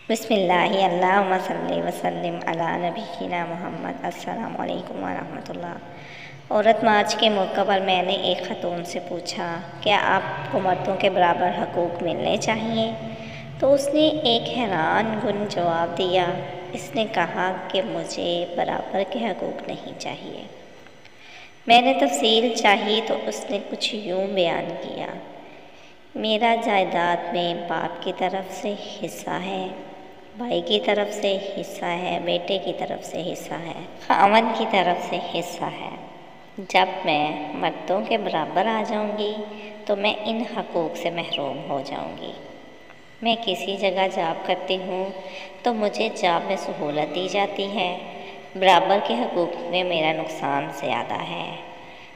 بسم اللہ اللہم صلی وسلم علی نبینا محمد۔ السلام علیکم ورحمۃ اللہ۔ عورت مارچ کے موقع پر میں نے ایک خاتون سے پوچھا، کیا آپ کو مردوں کے برابر حقوق ملنے چاہیے؟ تو اس نے ایک حیران کن جواب دیا۔ اس نے کہا کہ مجھے برابر کے حقوق نہیں چاہیے۔ میں نے تفصیل چاہی تو اس نے کچھ یوں بیان کیا، میرا جائیداد میں باپ کی طرف سے حصہ ہے، بھائی کی طرف سے حصہ ہے، بیٹے کی طرف سے حصہ ہے، خاوند کی طرف سے حصہ ہے۔ جب میں مردوں کے برابر آ جاؤں گی تو میں ان حقوق سے محروم ہو جاؤں گی۔ میں کسی جگہ جاب کرتی ہوں تو مجھے جاب میں سہولت دی جاتی ہے، برابر کے حقوق میں میرا نقصان زیادہ ہے۔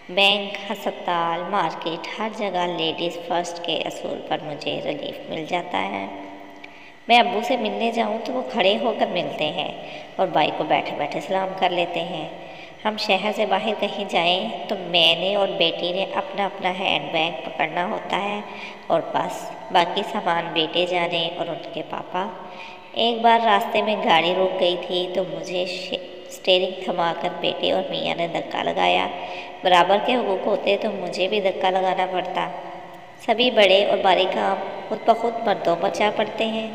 بینک، ہسپتال، مارکیٹ، ہر جگہ لیڈیز فرسٹ کے اصول پر مجھے ریلیف مل جاتا ہے۔ میں ابو سے ملنے جاؤں تو وہ کھڑے ہو کر ملتے ہیں اور بھائی کو بیٹھے بیٹھے سلام کر لیتے ہیں۔ ہم شہر سے باہر کہیں جائیں تو میں نے اور بیٹی نے اپنا اپنا ہینڈ بیگ پکڑنا ہوتا ہے اور بس باقی سامان بیٹے جانے اور ان کے پاپا۔ ایک بار راستے میں گاڑی رک گئی تھی تو مجھے اسٹیئرنگ تھما کر بیٹے اور میاں نے دھکا لگایا۔ برابر کے حقوق ہوتے تو مجھے بھی دھکا لگانا پڑتا۔ سبھی بڑے اور بھاری کام خود بخود مردوں پر جا پڑتے ہیں۔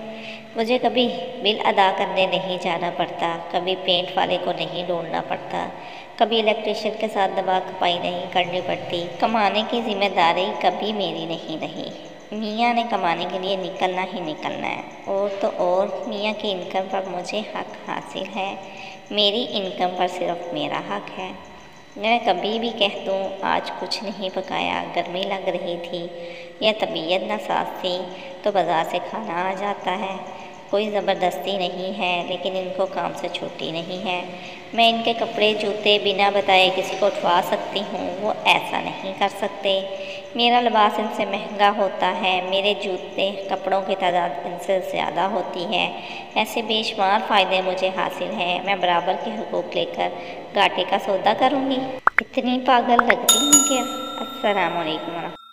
مجھے کبھی بل ادا کرنے نہیں جانا پڑتا، کبھی پینٹ والے کو نہیں ڈھونڈنا پڑتا، کبھی الیکٹریشین کے ساتھ دبا کپائی نہیں کرنی پڑتی۔ کمانے کی ذمہ داری کبھی میری نہیں رہی۔ میاں نے کمانے کے لیے نکلنا ہی نکلنا ہے، اور تو اور میاں کی انکم پر مجھے حق حاصل ہے، میری انکم پر صرف میرا حق ہے۔ میں کبھی بھی کہہ دوں آج کچھ نہیں پکایا، گرمی لگ رہی تھی یا طبیعت ناساز تھی تو بازار سے کھانا آ جاتا ہے۔ کوئی زبردستی نہیں ہے، لیکن ان کو کام سے چھٹی نہیں ہے۔ میں ان کے کپڑے جوتے بنا بتائے کسی کو اٹھوا سکتی ہوں، وہ ایسا نہیں کر سکتے۔ میرا لباس ان سے مہنگا ہوتا ہے، میرے جوتے کپڑوں کی تعداد ان سے زیادہ ہوتی ہے۔ ایسے بے شمار فائدے مجھے حاصل ہیں، میں برابر کے حقوق لے کر گھاٹے کا سودا کروں گی؟ اتنی پاگل لگتی ہوں کیا؟ السلام علیکم ورحمۃ اللہ۔